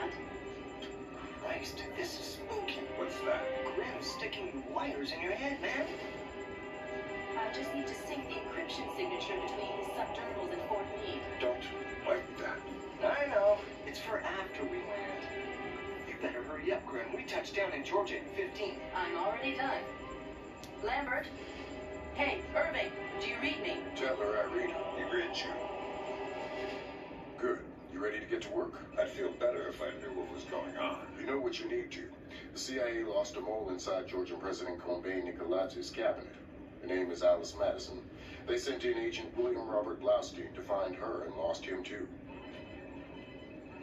command. Christ, this is spooky. What's that? Grim sticking wires in your head, man. I just need to sync the encryption signature between his subdermals and Fort Meade. Don't like that. I know. It's for after we land. You better hurry up, Grim. We touch down in Georgia in 15. I'm already done. Lambert? Hey, Irving, do you read me? Tell her I read her. He reads you. Good. You ready to get to work? I'd feel better if I knew what was going on. You know what you need to. The CIA lost a mole inside Georgian President Kombay Nikolai's cabinet. Her name is Alice Madison. They sent in Agent William Robert Blaustein to find her and lost him too.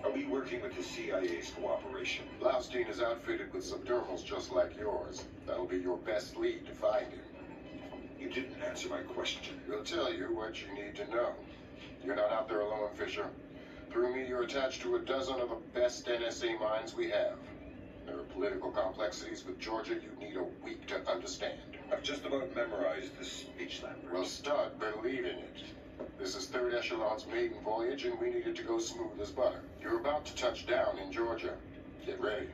Are we working with the CIA's cooperation? Blaustein is outfitted with subdermals just like yours. That'll be your best lead to find him. You didn't answer my question. We'll tell you what you need to know. You're not out there alone, Fisher. Through me, you're attached to a dozen of the best NSA minds we have. There are political complexities with Georgia you need a week to understand. I've just about memorized the speech language. Well, start believing it. This is Third Echelon's maiden voyage, and we need it to go smooth as butter. You're about to touch down in Georgia. Get ready.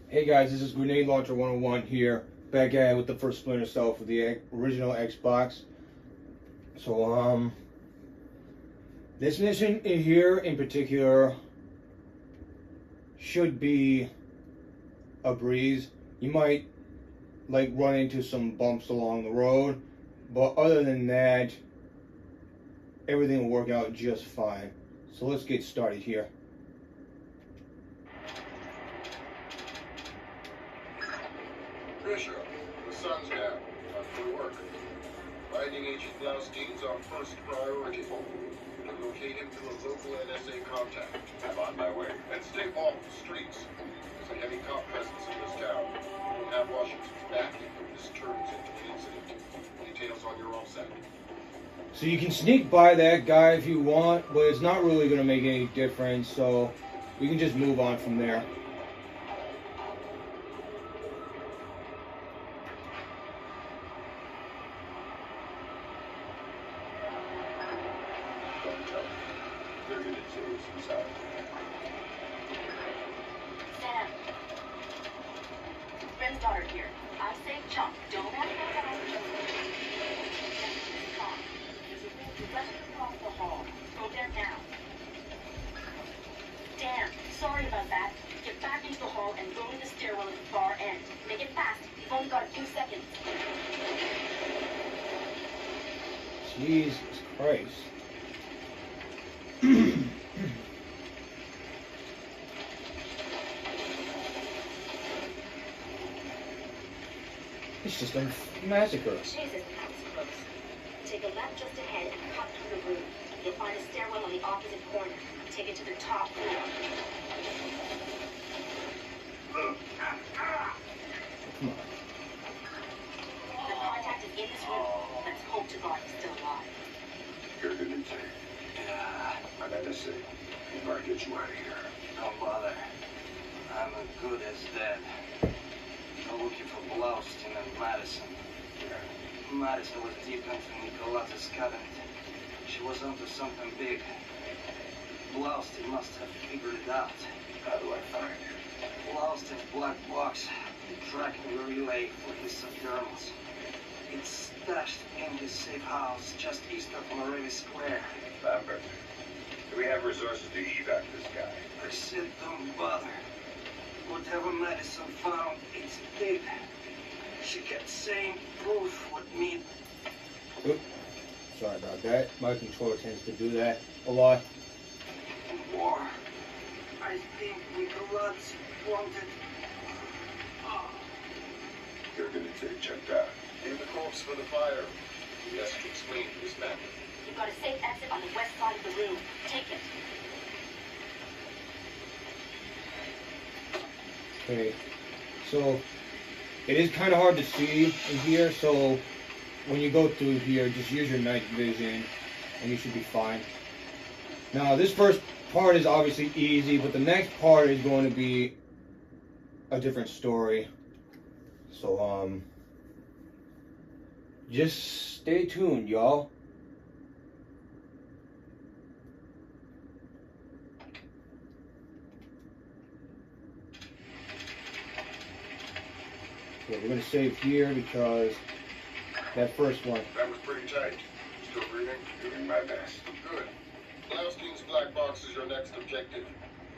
Hey guys, this is Grenade Launcher 101 here, back at it with the first Splinter Cell for the original Xbox. So, this mission in here in particular should be a breeze. You might like run into some bumps along the road, but other than that, everything will work out just fine. So let's get started here. Fisher, the sun's down. Time for work. Finding Agent Blaustein's our first priority. We'll locate him through a local NSA contact. I'm on my way. And stay off the streets. There's a heavy cop presence in this town. We'll have Washington's back if this turns into an incident. Details on your offset. So you can sneak by that guy if you want, but it's not really going to make any difference, so we can just move on from there. Don't tell me. They're gonna chase inside. Sam. Grim's daughter here. I say jump. Don't have to go down. There's a room directly across the hall. Go there now. Damn. Sorry about that. Get back into the hall and go to the stairwell at the far end. Make it fast. You've only got a few seconds. Jesus Christ. It's just a massacre. Chase's house close. Take a left just ahead and cut through the room. You'll find a stairwell on the opposite corner. Take it to the top floor. Come on. The contact is in this room. Let's hope to God he's still alive. You're gonna take. Yeah, I'm NSA. We gotta get you out of here. don't bother. I'm as good as dead. I'm looking for Blaustin and Madison. Madison was deep into Nikolai's cabinet. She was onto something big. Blaustin must have figured it out. How do I find you? Blaustin's black box, the tracking relay for his subdermals. It's stashed in his safe house just east of Moravi Square. Lambert, do we have resources to evac this guy? I said don't bother. Whatever Madison found, it's big. She kept saying proof would mean. Oops. Sorry about that. My controller tends to do that a lot. War. I think Nikolai's wanted. You're gonna take checked out. In the corpse for the fire. He has to explain to his family. You've got a safe exit on the west side of the room. Take it. Okay. So it is kind of hard to see in here, so when you go through here, just use your night vision and you should be fine. Now this first part is obviously easy, but the next part is going to be a different story. So just stay tuned, y'all. Okay, we're gonna save here because that first one. That was pretty tight. Still breathing? Doing my best. Good. Blaustein's black box is your next objective.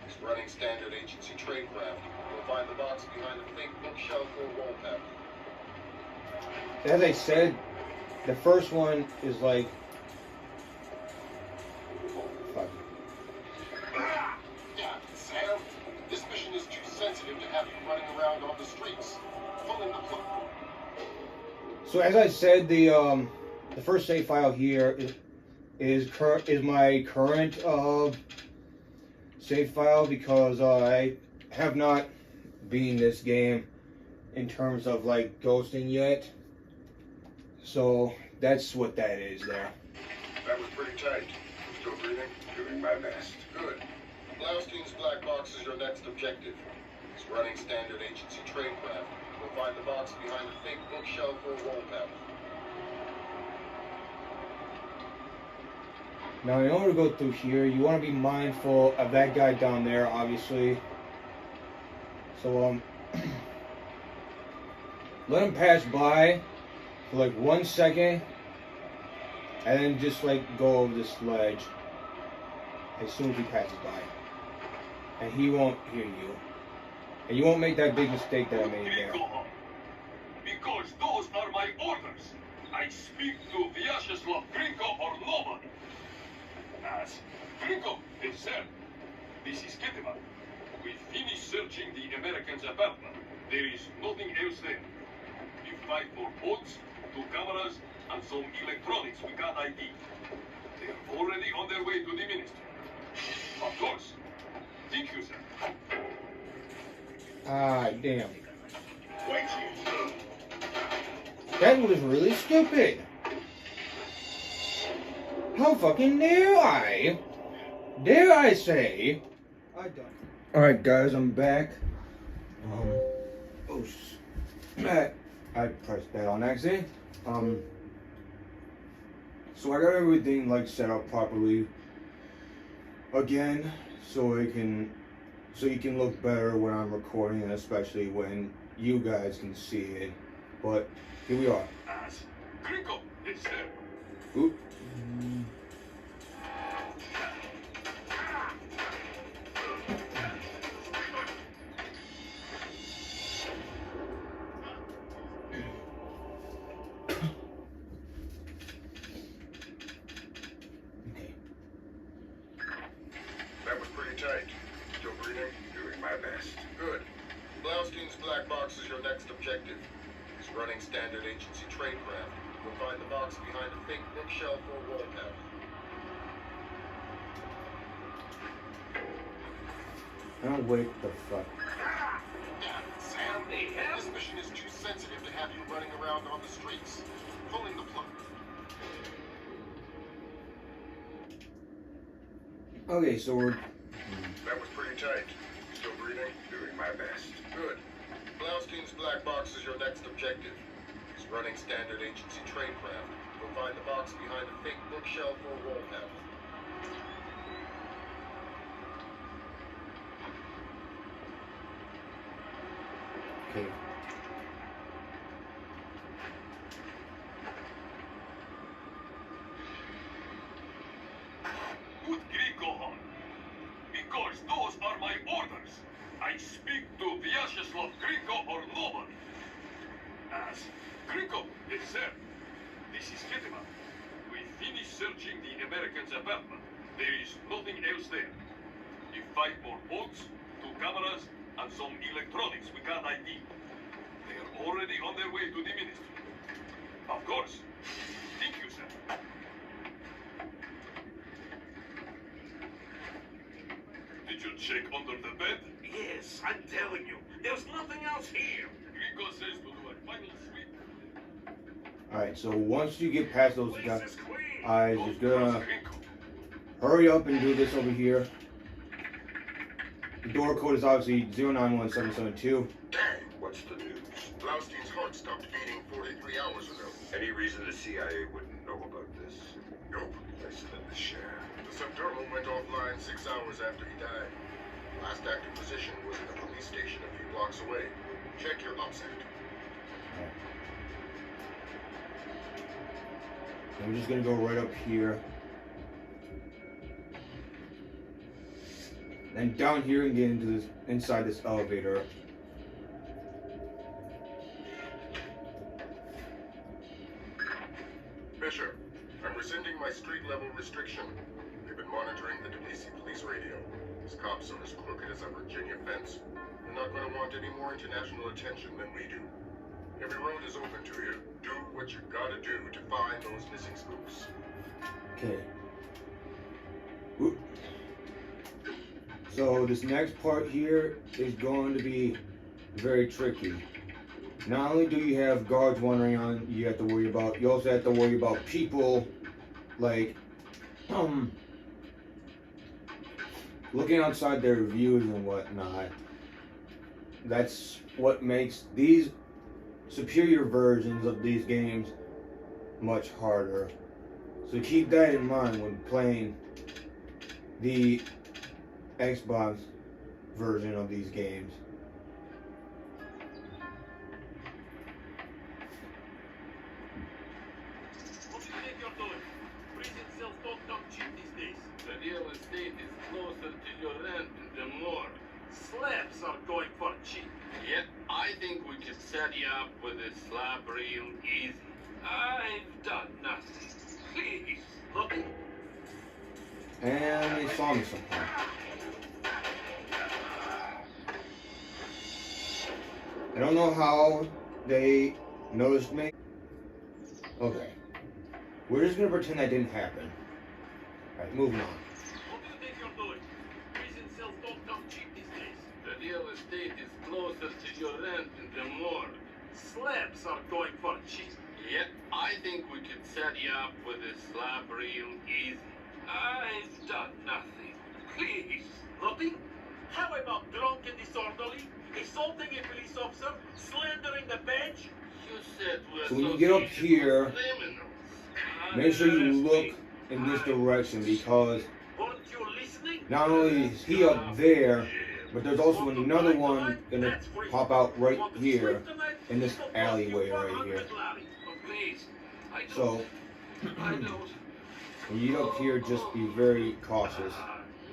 It's running standard agency tradecraft. You'll find the box behind the fake bookshelf or wall panel. As I said, the first one is like... Fuck. Yeah, Sam. This mission is too sensitive to have you running around on the streets. Pulling the plug. So as I said, the first save file here is my current save file because I have not beaten this game in terms of like ghosting yet. So that's what that is there. That was pretty tight. Still breathing? Doing my best. Good. Blaustein's black box is your next objective. It's running standard agency tradecraft. You'll find the box behind the fake bookshelf or wall panel. Now, in order to go through here, you want to be mindful of that guy down there, obviously. So, let him pass by for like 1 second, and then just like go over this ledge as soon as he passes by. And he won't hear you. And you won't make that big mistake that I made there. Because those are my orders. I speak to Vyacheslav Grinko or nobody. As Grinko, yes, sir. This is Ketema. We finished searching the Americans' apartment. There is nothing else there. You fight for boats, 2 cameras, and some electronics we can't ID. They're already on their way to the ministry. Of course. Thank you, sir. Ah, damn. Wait. That was really stupid. How fucking dare I? Dare I say? Alright guys, I'm back. I pressed that on accident. So I got everything like set up properly again, so you can look better when I'm recording, and especially when you guys can see it. But here we are. As Grinko, yes, sir. Oop. That was pretty tight. Still breathing? Doing my best. Good. Blaustein's black box is your next objective. It's running standard agency tradecraft. You'll find the box behind a fake bookshelf or wall panel. Oh, wait, the fuck. Yeah, Sam. This mission is too sensitive to have you running around on the streets. Pulling the plug. Okay, so we're... That was pretty tight. Still breathing? Doing my best. Good. Blaustein's black box is your next objective. It's running standard agency tradecraft. You'll find the box behind a fake bookshelf or wall panel. Okay. Good Grigor. Because those are my orders. I speak to Vyacheslav Grinko or nobody. As Grinko, yes, sir. This is Ketema. We finished searching the Americans' apartment. There is nothing else there. You fight for boats, 2 cameras, and some electronics we can't ID. They're already on their way to the ministry. Of course. Thank you, sir. Did you check under the bed? Yes, I'm telling you. There's nothing else here. Gringo says to do a final sweep. Alright, so once you get past those guys, Place is clean. I Don't just gonna trust Gringo. hurry up and do this over here. The door code is obviously 091772. Dang, what's the news? Blaustein's heart stopped beating 43 hours ago. Any reason the CIA wouldn't know about this? Nope. Less than the share. The subdermal went offline 6 hours after he died. Last active position was at the police station a few blocks away. Check your OPSEC. I'm just gonna go right up here. And down here and get into this inside this elevator. Bishop, I'm rescinding my street level restriction. We've been monitoring the Tbilisi police radio. These cops are as crooked as a Virginia fence. They're not going to want any more international attention than we do. Every road is open to you. Do what you gotta do to find those missing spooks. Okay. Oop. So this next part here is going to be very tricky. Not only do you have guards wandering on, you have to worry about. You also have to worry about people like looking outside their views and whatnot. That's what makes these superior versions of these games much harder. So keep that in mind when playing the Xbox version of these games. What do you think you're doing? Prison cells don't come cheap these days. The real estate is closer to your rent than more. Slabs are going for cheap. Yet, I think we could set you up with a slab real easy. I've done nothing. Please, look. And they saw me somehow. I don't know how they noticed me. Okay. We're just gonna pretend that didn't happen. Alright, moving on. What do you think you're doing? Prison cells don't come cheap these days. The real estate is closer to your rent than more. Slabs are going for cheap. Yet, I think we could set you up with a slab real easy. I've done nothing. Please, nothing? How about drunk and disorderly, assaulting a police officer, slandering the bench? You said we're So when you get up here, criminals. make sure you look in this direction because Weren't you listening? not only is he up there, but there's also another one gonna pop out right here in this alleyway right here. So I don't. when you get up here, just be very cautious.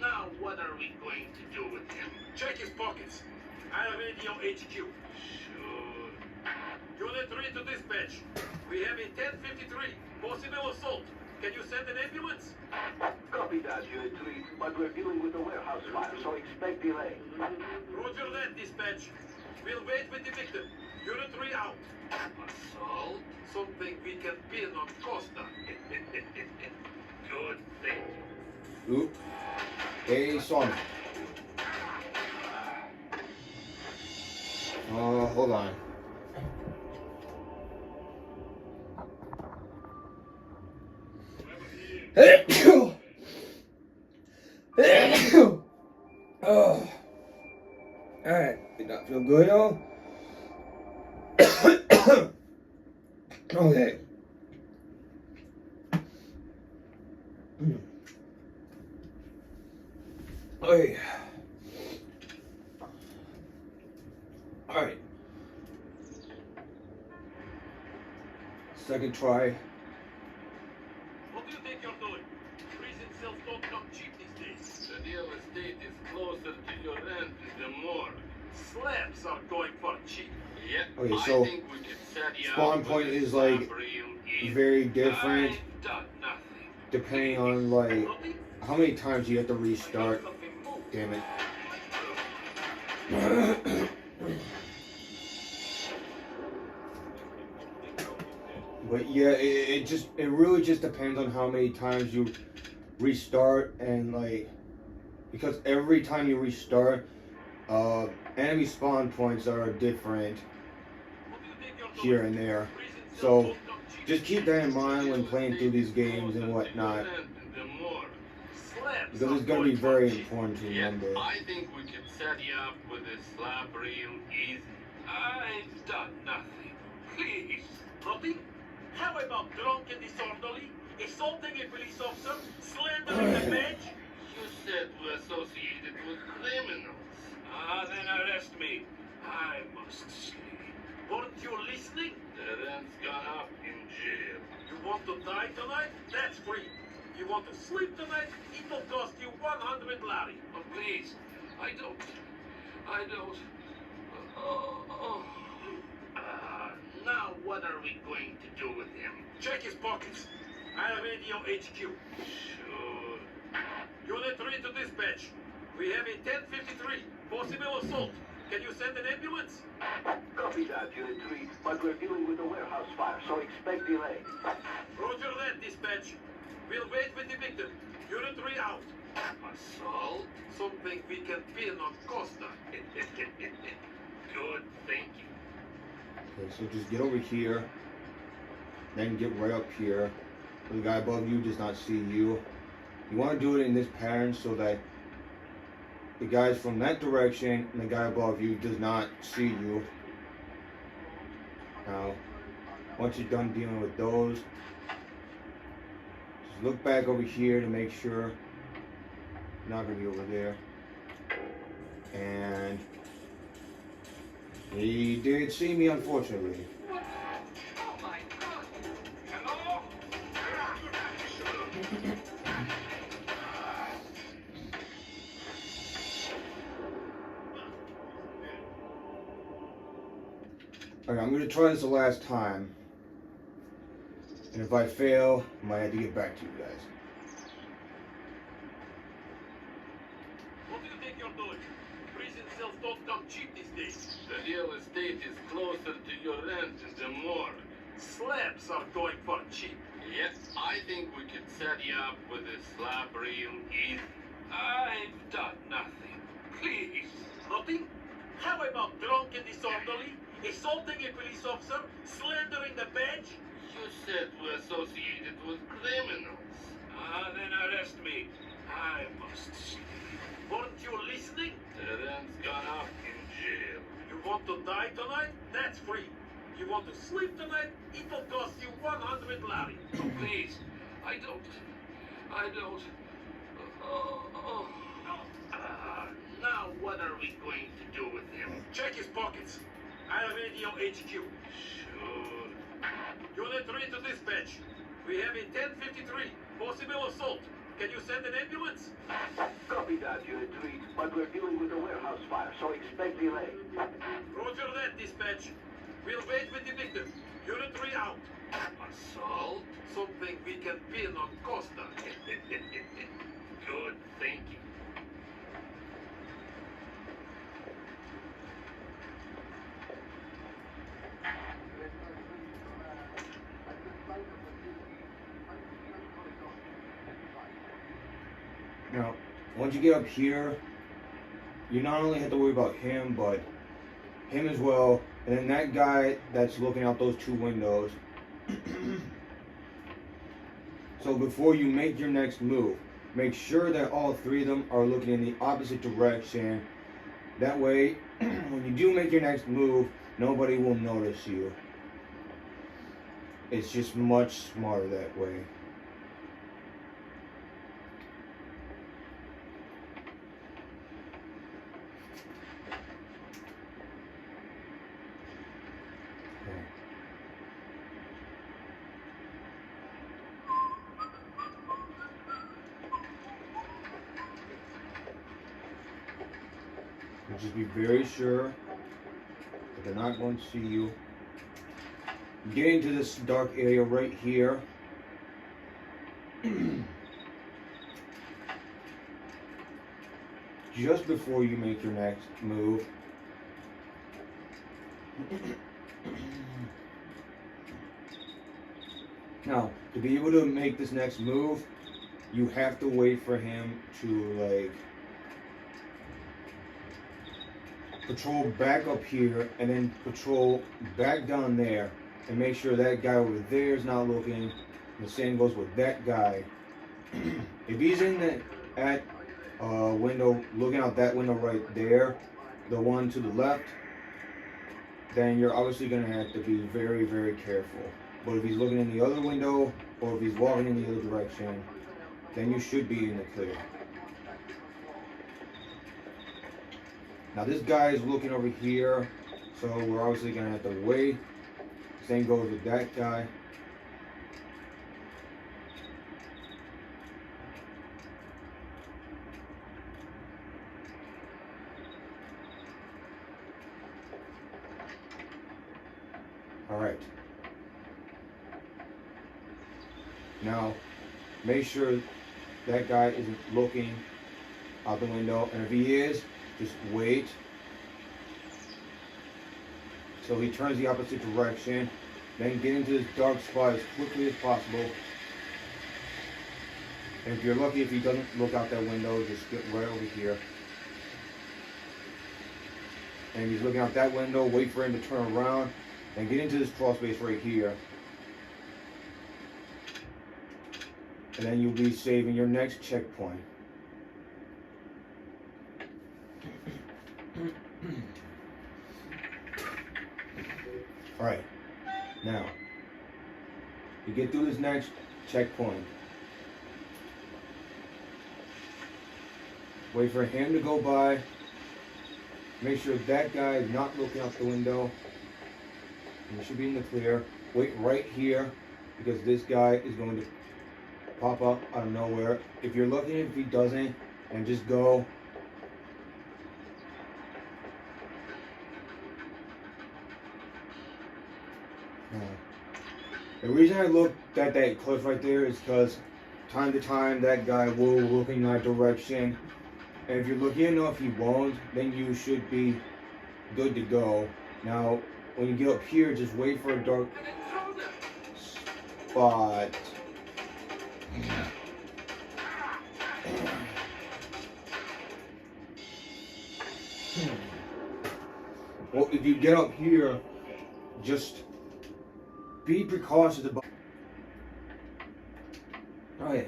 Now what are we going to do with him? Check his pockets. I radio HQ. Sure. Unit 3 to dispatch. We have a 1053. Possible assault. Can you send an ambulance? Copy that, Unit 3, but we're dealing with a warehouse fire, so expect delay. Roger that, dispatch. We'll wait with the victim. Unit 3 out. Assault? Something we can pin on Costa. Good thing. Oop. They saw me. Hold on. Oh. Alright, did not feel good, y'all? Okay. Okay. Alright. Second try. What do you think you're doing? Prison cells don't come cheap these days. The real estate is closer to your rent than more. Slabs are going for cheap. Yet, Okay, so I think we could set you spawn up point with a is like slab real easy. very different I've done nothing. depending on like Nothing? how many times you have to restart. Something moved. Damn it. But yeah, it really just depends on how many times you restart and like because every time you restart, enemy spawn points are different What do you think you're doing? here and there. Prison cells So don't come cheap. just keep that in mind when playing through these games and whatnot. Slabs because are it's going to be going for very cheap. important to Yeah, remember. I think we can set you up with a slab real easy. I've done nothing. Please. Nothing? How about drunk and disorderly, assaulting a police officer, slandering the bench? You said we're associated with criminals. Then arrest me. I must sleep. Weren't you listening? The rent's gone up in jail. You want to die tonight? That's free. You want to sleep tonight? It'll cost you 100 lari. Oh, please. I don't. Now what are we going to do with him? Check his pockets. I have radio HQ. Sure. Unit 3 to dispatch. We have a 1053. Possible assault. Can you send an ambulance? Copy that, Unit 3, but we're dealing with a warehouse fire, so expect delay. Roger that, dispatch. We'll wait with the victim. Unit 3 out. Assault? Something we can pin on Costa. Good thinking. Okay, so just get over here, then get right up here. So the guy above you does not see you. You want to do it in this pattern so that the guys from that direction and the guy above you does not see you. Now, once you're done dealing with those, just look back over here to make sure you're not going to be over there. And he did see me, unfortunately. Oh my god! Hello? Alright, I'm going to try this the last time. And if I fail, I might have to get back to you guys. What do you think you're doing? Prison cells don't come cheap these days. The real estate is closer to your rent in the morgue. Slabs are going for cheap. Yes, I think we can set you up with a slab real easy. I've done nothing. Please. Nothing? How about drunk and disorderly, assaulting a police officer, slandering the bench? You said we're associated with criminals. Then arrest me. I must sleep. Weren't you listening? The rent's gone up in jail. You want to die tonight? That's free. You want to sleep tonight? It'll cost you 100 lari. Oh, please. I don't. Now what are we going to do with him? Check his pockets. I have radio HQ. Sure. Unit 3 to dispatch. We have a 1053. Possible assault. Can you send an ambulance? Copy that, Unit 3, but we're dealing with a warehouse fire, so expect delay. Roger that, dispatch. We'll wait with the victim. Unit 3 out. Assault? Something we can pin on Costa. Good thinking. Now, once you get up here, you not only have to worry about him, but him as well, and then that guy that's looking out those two windows. So before you make your next move, make sure that all three of them are looking in the opposite direction. That way, when you do make your next move, nobody will notice you. It's just much smarter that way. Just be very sure that they're not going to see you. Get into this dark area right here. Just before you make your next move. Now, to be able to make this next move, you have to wait for him to, like, patrol back up here and then patrol back down there and make sure that guy over there is not looking. The same goes with that guy. If he's in the at a window, looking out that window right there, the one to the left, then you're obviously going to have to be very, very careful. But if he's looking in the other window, or if he's walking in the other direction, then you should be in the clear. Now this guy is looking over here, so we're obviously going to have to wait. Same goes with that guy. Alright. Now, make sure that guy isn't looking out the window, and if he is, just wait so he turns the opposite direction. Then get into this dark spot as quickly as possible. And if you're lucky, if he doesn't look out that window, just get right over here. And if he's looking out that window, wait for him to turn around and get into this crawl space right here. And then you'll be saving your next checkpoint. Alright, now, you get through this next checkpoint. Wait for him to go by. Make sure that guy is not looking out the window. You should be in the clear. Wait right here, because this guy is going to pop up out of nowhere. If you're looking, if he doesn't, and just go. The reason I looked at that cliff right there is because time to time that guy will look in that direction, and if you're lucky enough he won't, then you should be good to go. Now when you get up here, just wait for a dark spot. Well, if you get up here, just be precautious about. Oh yeah.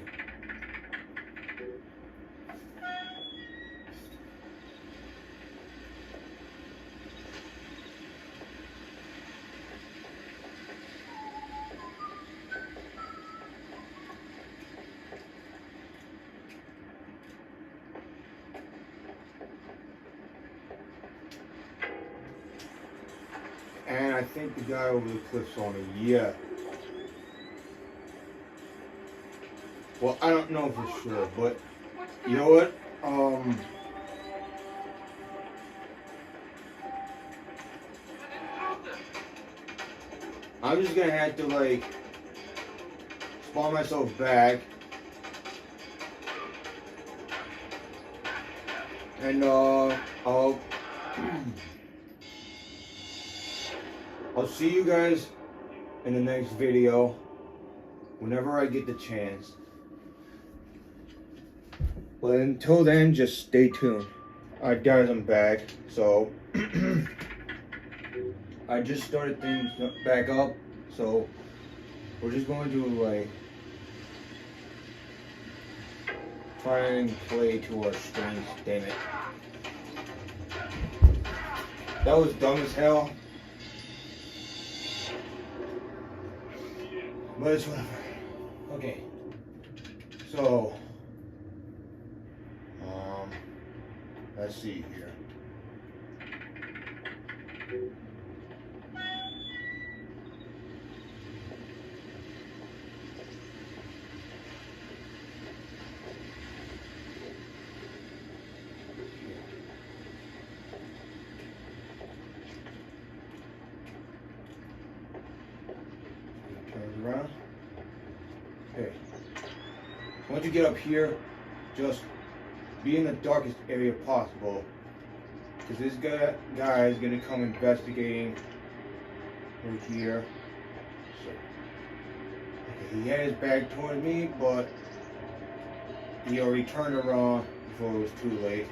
And I think the guy over the cliff saw me. Yeah. Well, I don't know for sure, but you know what? I'm just gonna have to like spawn myself back, and I'll see you guys in the next video whenever I get the chance. But until then, just stay tuned. Alright guys, I'm back. So I just started things back up, so we're just going to like try and play to our strengths. Damn it, that was dumb as hell, but it's whatever. Okay, so let's see here. Turn around. Okay. Once you get up here, just be in the darkest area possible, because this guy is going to come investigating right here. So, okay, he had his back toward me, but he already turned around before it was too late.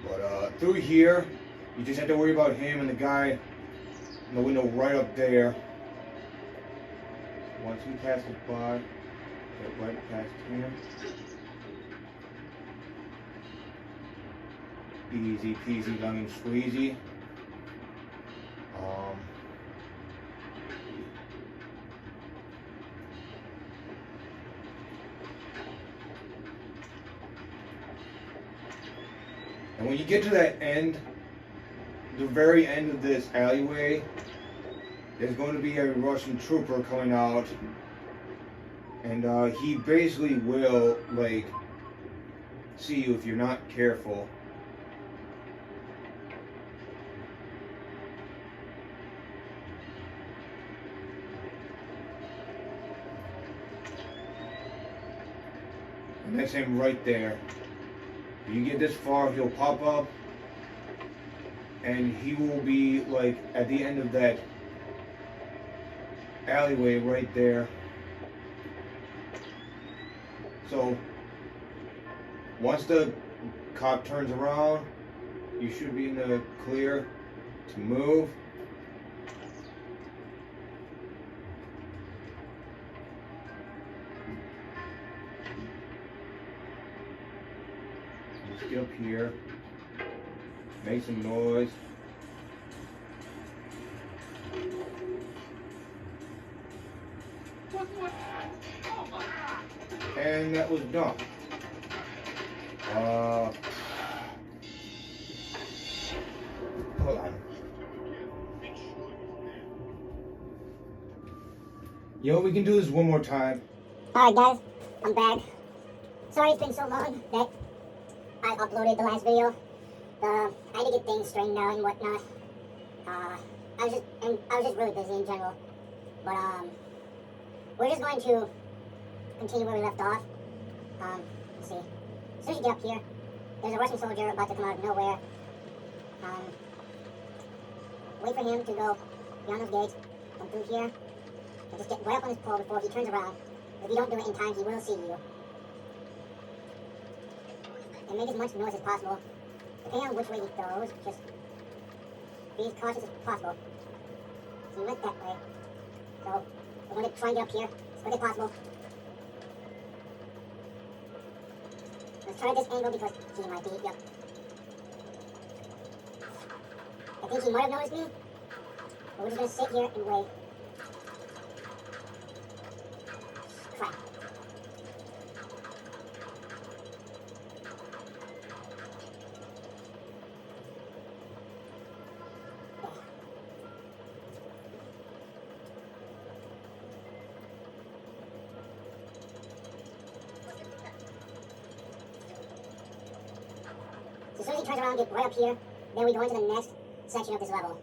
But through here, you just have to worry about him and the guy in the window right up there. Once he passes by, get right past him. Easy peasy lemon squeezy. And when you get to that end, the very end of this alleyway, there's going to be a Russian trooper coming out, and he basically will, like, see you if you're not careful. And that's him right there. If you get this far, he'll pop up, and he will be, like, at the end of that alleyway right there. So once the cop turns around, you should be in the clear to move. Just get up here, make some noise. And that was done. Hold on. Yo, we can do this one more time. Alright guys, I'm back. Sorry it's been so long that I uploaded the last video. I had to get things straightened out and whatnot. I was just really busy in general. But we're just going to continue where we left off. Let's see. As soon as you get up here, there's a Russian soldier about to come out of nowhere. Wait for him to go beyond those gates, come through here, and just get right up on his pole before he turns around. If you don't do it in time, he will see you. And make as much noise as possible. Depending on which way he goes, just be as cautious as possible. So he went that way. So we're going to try and get up here as quick as possible. Let's try this angle because he might be, yep. I think he might have noticed me, but we're just going to sit here and wait. Crap. So as soon as he turns around, get right up here, then we go into the next section of this level.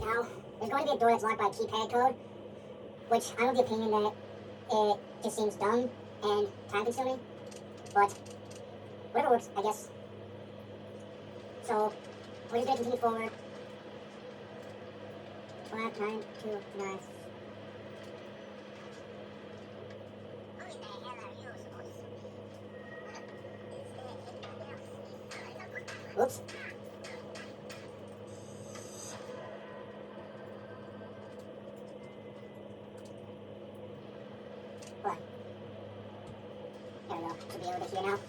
Now, there's going to be a door that's locked by a keypad code, which I'm of the opinion that it just seems dumb and time consuming, but whatever works, I guess. So, we're just going to continue forward. 5, 9, 2, 9. Oops. What? There we go. Should be able to hear now.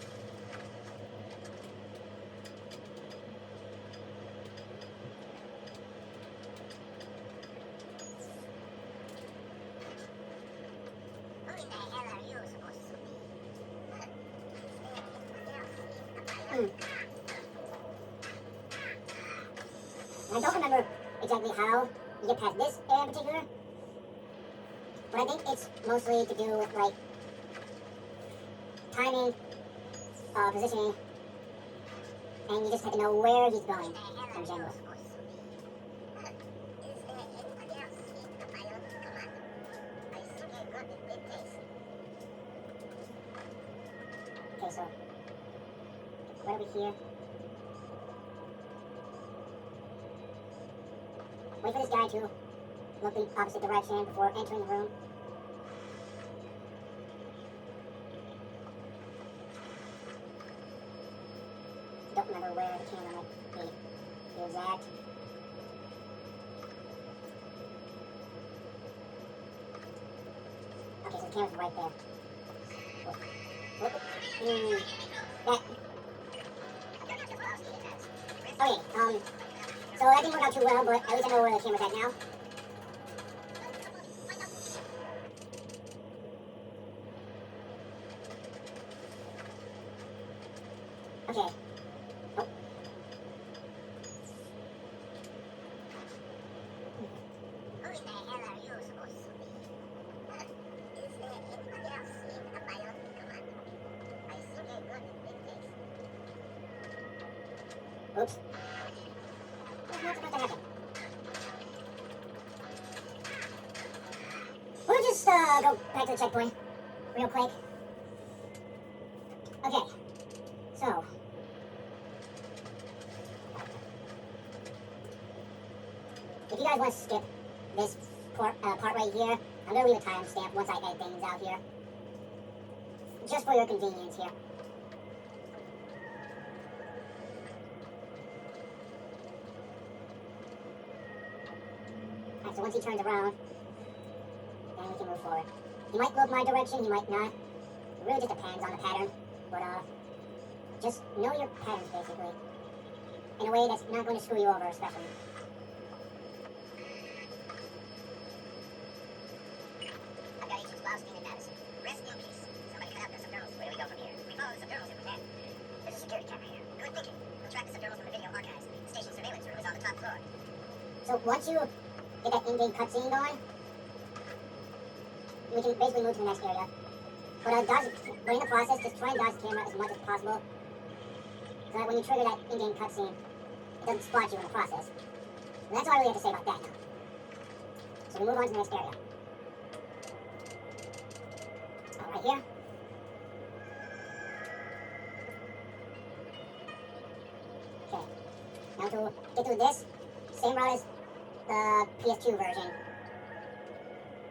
I don't remember exactly how you get past this area in particular, but I think it's mostly to do with, like, timing, positioning, and you just have to know where he's going in general. Okay, so, right over here. Wait for this guy to look the opposite direction before entering the room. I don't remember where the camera might be exact. Okay, so the camera's right there. Whoop. Whoop. that. Okay, so that didn't work out too well, but at least I know where the camera's at now. Okay. Oh. Who in the hell are you supposed to be? Is there anyone else in a bionic command? I think I got the big face. Oops. What's about to happen? We'll just go back to the checkpoint real quick. Okay. So. If you guys want to skip this part right here, I'm going to leave a timestamp once I edit things out here. Just for your convenience here. Alright, so once he turns around, then we can move forward. He might look my direction, he might not. It really just depends on the pattern. But, just know your patterns, basically. In a way that's not going to screw you over, especially. I've got Agents Blaustein and Madison. Rest in peace. Somebody cut out the subjournals. Where do we go from here? We follow the subjournals if we can. There's a security camera here. Good thinking. We'll track the subjournals from the video archives. The station surveillance room is on the top floor. So once you get that in-game cutscene going, we can basically move to the next area. But in the process, just try and dodge the camera as much as possible. So that when you trigger that in-game cutscene, it doesn't spot you in the process. And that's all I really have to say about that now. So we move on to the next area. Oh, right here. Okay. Now to get through this, same route as the PS2 version.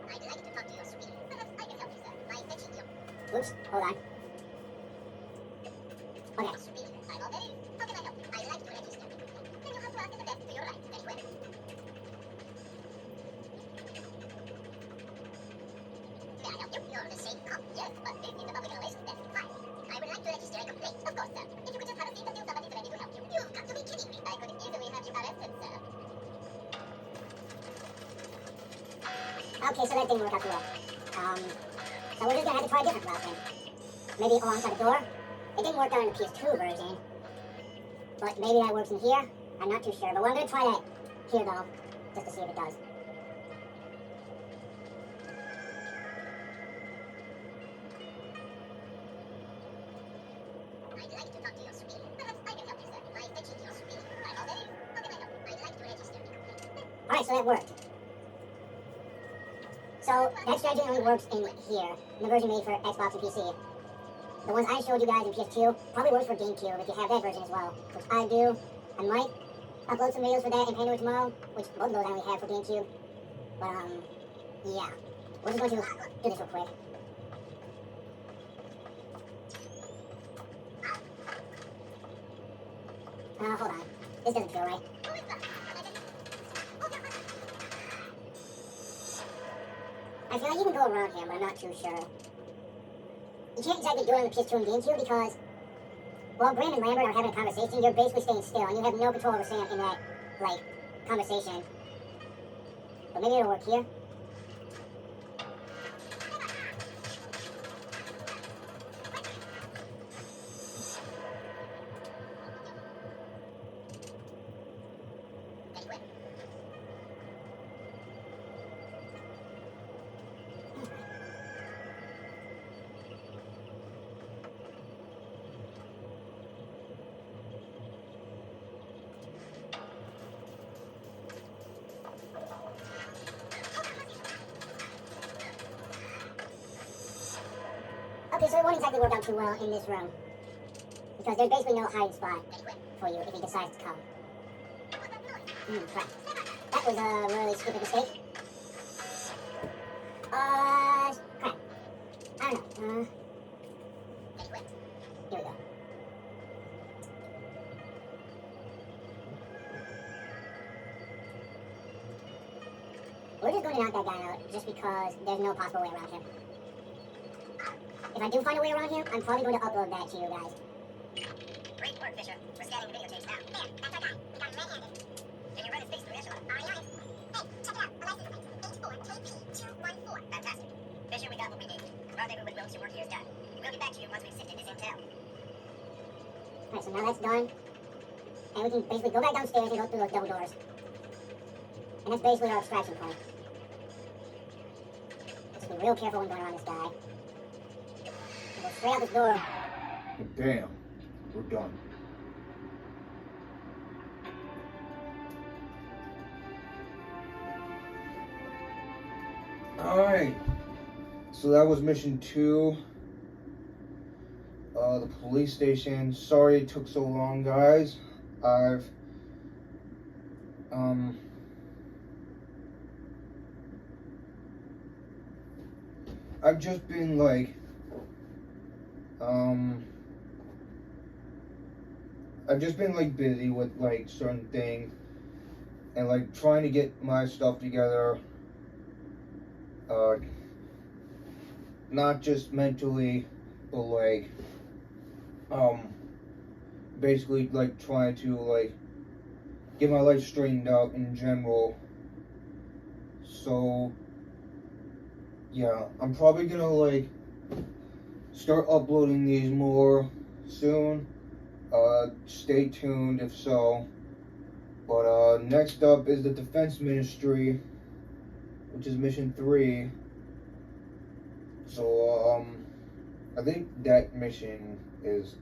I'd like to talk to you, sweetie. Perhaps I can help you, sir. My fetching you. Oops, hold on. Okay. Sweetie, I'm all ready. How can I help you? I'd like to register. Then you have to ask the desk to your right. Very well. May I help you? You're the same cop. Yes, but this is the public relations desk. Fine. I would like to register a complaint. Of course, sir. If you could just have a seat until somebody's ready to help you. You've got to be kidding me. I could easily have you arrested, sir. Okay, so that didn't work out too well. So we're just gonna have to try a different route then. Maybe alongside the door. It didn't work out in the PS2 version, but maybe that works in here. I'm not too sure, but we're gonna try that here though, just to see if it does. I'd like to talk to your sweetie. Perhaps I can help you, sir. My fetching your sweetie. I'm all ready. How can I help? I'd like to register. Alright, so that worked. So that strategy only works in here, in the version made for Xbox and PC. The ones I showed you guys in PS2 probably works for GameCube if you have that version as well, which I do. I might upload some videos for that in Pandora tomorrow, which both of those I only have for GameCube. But yeah, we're just going to do this real quick. Hold on. This doesn't feel right. I feel like you can go around him, but I'm not too sure. You can't exactly do it on the PS2 and GameCube because while Graham and Lambert are having a conversation, you're basically staying still and you have no control over Sam in that, like, conversation. But maybe it'll work here. Okay, so it won't exactly work out too well in this room. Because there's basically no hiding spot for you if he decides to come. Crap. That was a really stupid mistake. Crap. I don't know. Here we go. We're just going to knock that guy out just because there's no possible way around him. If I do find a way around him, I'm probably going to upload that to you guys. We're scanning the videotapes now. There, that's our guy. We got him red-handed. Can you run his face through echelon? Already on it. Hey, check it out. The license plate. H4KP214. Fantastic. Fisher, we got what we need. Rendezvous with Wilkes, your work here is done. We'll get back to you once we've sifted this intel. Alright, so now that's done. And we can basically go back downstairs and go through those double doors. And that's basically our extraction point. Just be real careful when going around this guy. And go straight out this door. Bam. We're done. Alright. So that was mission 2. The police station. Sorry it took so long, guys. I've just been like busy with like certain things and like trying to get my stuff together, not just mentally, but like basically like trying to like get my life straightened out in general. So yeah, I'm probably gonna like start uploading these more soon. Stay tuned if so. But next up is the Defense Ministry, which is mission 3. So I think that mission is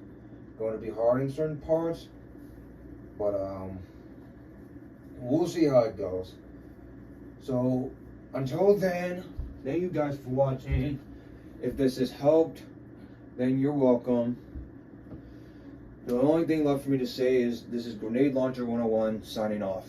going to be hard in certain parts, but we'll see how it goes. So until then, thank you guys for watching. If this has helped, then you're welcome. The only thing left for me to say is this is Grenade Launcher 101 signing off.